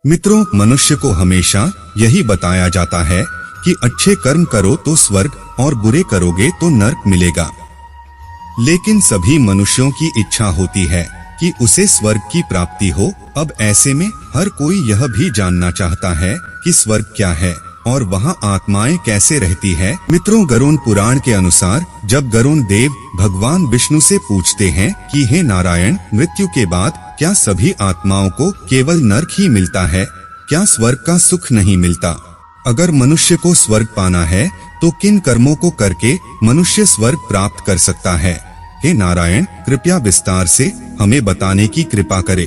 मित्रों, मनुष्य को हमेशा यही बताया जाता है कि अच्छे कर्म करो तो स्वर्ग और बुरे करोगे तो नरक मिलेगा। लेकिन सभी मनुष्यों की इच्छा होती है कि उसे स्वर्ग की प्राप्ति हो। अब ऐसे में हर कोई यह भी जानना चाहता है कि स्वर्ग क्या है और वहाँ आत्माएं कैसे रहती है। मित्रों, गरुड़ पुराण के अनुसार जब गरुड़ देव भगवान विष्णु से पूछते हैं कि हे नारायण, मृत्यु के बाद क्या सभी आत्माओं को केवल नरक ही मिलता है, क्या स्वर्ग का सुख नहीं मिलता? अगर मनुष्य को स्वर्ग पाना है तो किन कर्मों को करके मनुष्य स्वर्ग प्राप्त कर सकता है? हे नारायण, कृपया विस्तार से हमें बताने की कृपा करें।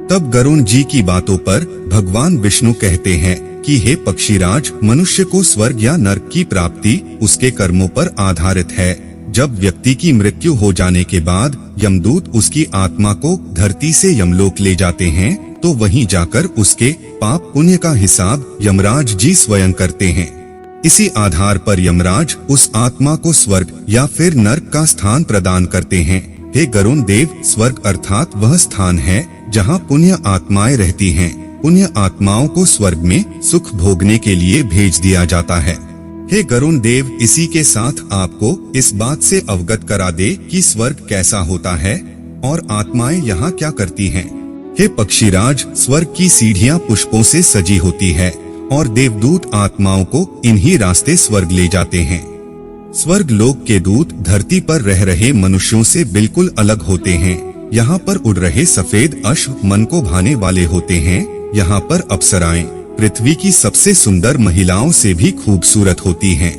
तब गरुड़ जी की बातों पर भगवान विष्णु कहते हैं कि हे पक्षीराज, मनुष्य को स्वर्ग या नरक की प्राप्ति उसके कर्मों पर आधारित है। जब व्यक्ति की मृत्यु हो जाने के बाद यमदूत उसकी आत्मा को धरती से यमलोक ले जाते हैं, तो वहीं जाकर उसके पाप पुण्य का हिसाब यमराज जी स्वयं करते हैं। इसी आधार पर यमराज उस आत्मा को स्वर्ग या फिर नरक का स्थान प्रदान करते हैं। हे गरुड़ देव, स्वर्ग अर्थात वह स्थान है जहाँ पुण्य आत्माएं रहती हैं। पुण्य आत्माओं को स्वर्ग में सुख भोगने के लिए भेज दिया जाता है। हे गरुड़ देव, इसी के साथ आपको इस बात से अवगत करा दे कि स्वर्ग कैसा होता है और आत्माएं यहाँ क्या करती हैं। हे पक्षीराज, स्वर्ग की सीढ़ियाँ पुष्पों से सजी होती है और देवदूत आत्माओं को इन्हीं रास्ते स्वर्ग ले जाते हैं। स्वर्ग लोक के दूत धरती पर रह रहे मनुष्यों से बिल्कुल अलग होते हैं। यहाँ पर उड़ रहे सफेद अश्व मन को भाने वाले होते हैं। यहाँ पर अप्सराएं पृथ्वी की सबसे सुंदर महिलाओं से भी खूबसूरत होती हैं।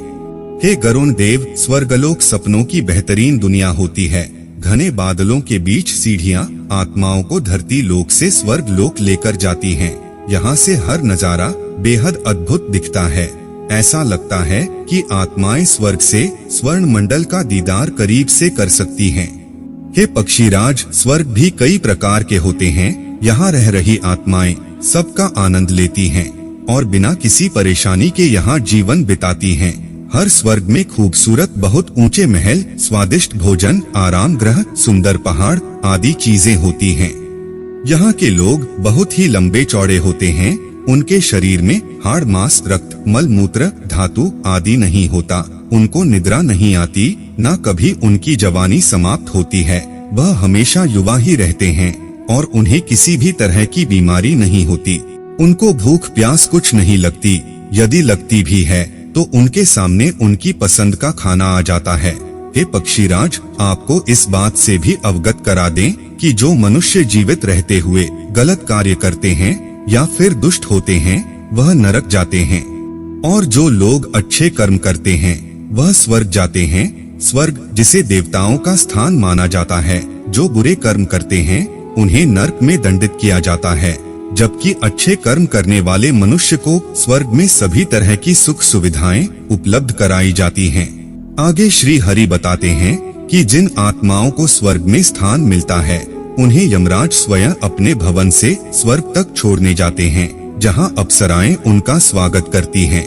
हे गरुड़ देव, स्वर्गलोक सपनों की बेहतरीन दुनिया होती है। घने बादलों के बीच सीढ़ियाँ आत्माओं को धरती लोक से स्वर्ग लोक लेकर जाती हैं। यहाँ से हर नजारा बेहद अद्भुत दिखता है। ऐसा लगता है कि आत्माएं स्वर्ग से स्वर्ण मंडल का दीदार करीब से कर सकती हैं। हे पक्षीराज, स्वर्ग भी कई प्रकार के होते हैं। यहाँ रह रही आत्माएं सबका आनंद लेती हैं और बिना किसी परेशानी के यहाँ जीवन बिताती हैं। हर स्वर्ग में खूबसूरत बहुत ऊंचे महल, स्वादिष्ट भोजन, आराम गृह, सुंदर पहाड़ आदि चीजें होती हैं। यहाँ के लोग बहुत ही लंबे चौड़े होते हैं। उनके शरीर में हाड़, मांस, रक्त, मल मूत्र, धातु आदि नहीं होता। उनको निद्रा नहीं आती, न कभी उनकी जवानी समाप्त होती है। वह हमेशा युवा ही रहते हैं और उन्हें किसी भी तरह की बीमारी नहीं होती। उनको भूख प्यास कुछ नहीं लगती। यदि लगती भी है तो उनके सामने उनकी पसंद का खाना आ जाता है। हे पक्षीराज, आपको इस बात से भी अवगत करा दें कि जो मनुष्य जीवित रहते हुए गलत कार्य करते हैं या फिर दुष्ट होते हैं वह नरक जाते हैं, और जो लोग अच्छे कर्म करते हैं वह स्वर्ग जाते हैं। स्वर्ग जिसे देवताओं का स्थान माना जाता है, जो बुरे कर्म करते हैं उन्हें नरक में दंडित किया जाता है, जबकि अच्छे कर्म करने वाले मनुष्य को स्वर्ग में सभी तरह की सुख सुविधाएं उपलब्ध कराई जाती हैं। आगे श्री हरि बताते हैं कि जिन आत्माओं को स्वर्ग में स्थान मिलता है उन्हें यमराज स्वयं अपने भवन से स्वर्ग तक छोड़ने जाते हैं, जहां अप्सराएं उनका स्वागत करती हैं।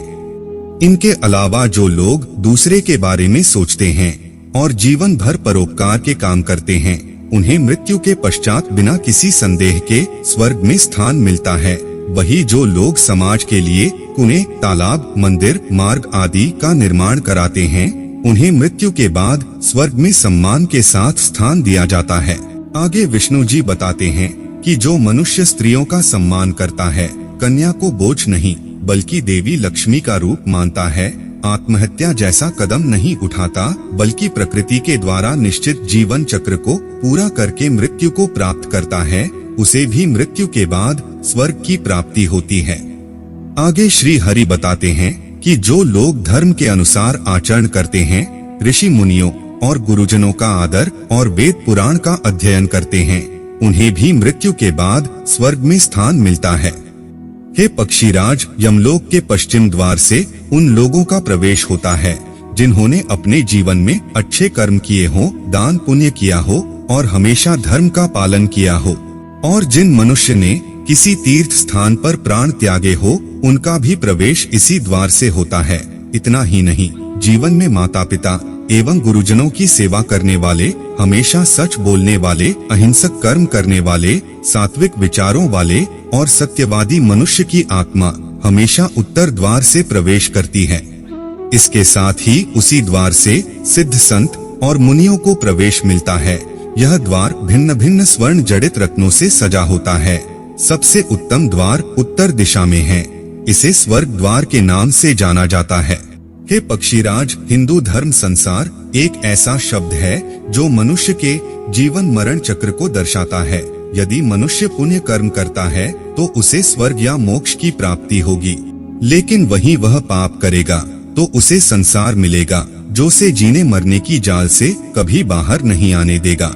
इनके अलावा जो लोग दूसरे के बारे में सोचते हैं और जीवन भर परोपकार के काम करते हैं, उन्हें मृत्यु के पश्चात बिना किसी संदेह के स्वर्ग में स्थान मिलता है। वही जो लोग समाज के लिए कुएं, तालाब, मंदिर, मार्ग आदि का निर्माण कराते हैं, उन्हें मृत्यु के बाद स्वर्ग में सम्मान के साथ स्थान दिया जाता है। आगे विष्णु जी बताते हैं कि जो मनुष्य स्त्रियों का सम्मान करता है, कन्या को बोझ नहीं बल्कि देवी लक्ष्मी का रूप मानता है, आत्महत्या जैसा कदम नहीं उठाता बल्कि प्रकृति के द्वारा निश्चित जीवन चक्र को पूरा करके मृत्यु को प्राप्त करता है, उसे भी मृत्यु के बाद स्वर्ग की प्राप्ति होती है। आगे श्री हरि बताते हैं कि जो लोग धर्म के अनुसार आचरण करते हैं, ऋषि मुनियों और गुरुजनों का आदर और वेद पुराण का अध्ययन करते हैं, उन्हें भी मृत्यु के बाद स्वर्ग में स्थान मिलता है। हे पक्षीराज, यमलोक के पश्चिम द्वार से उन लोगों का प्रवेश होता है जिन्होंने अपने जीवन में अच्छे कर्म किए हो, दान पुण्य किया हो और हमेशा धर्म का पालन किया हो, और जिन मनुष्य ने किसी तीर्थ स्थान पर प्राण त्यागे हो उनका भी प्रवेश इसी द्वार से होता है। इतना ही नहीं, जीवन में माता पिता, एवं गुरुजनों की सेवा करने वाले, हमेशा सच बोलने वाले, अहिंसक कर्म करने वाले, सात्विक विचारों वाले और सत्यवादी मनुष्य की आत्मा हमेशा उत्तर द्वार से प्रवेश करती है। इसके साथ ही उसी द्वार से सिद्ध संत और मुनियों को प्रवेश मिलता है। यह द्वार भिन्न भिन्न स्वर्ण जड़ित रत्नों से सजा होता है। सबसे उत्तम द्वार उत्तर दिशा में है। इसे स्वर्ग द्वार के नाम से जाना जाता है। हे पक्षीराज, हिंदू धर्म संसार एक ऐसा शब्द है जो मनुष्य के जीवन मरण चक्र को दर्शाता है। यदि मनुष्य पुण्य कर्म करता है तो उसे स्वर्ग या मोक्ष की प्राप्ति होगी, लेकिन वहीं वह पाप करेगा तो उसे संसार मिलेगा जो उसे जीने मरने की जाल से कभी बाहर नहीं आने देगा।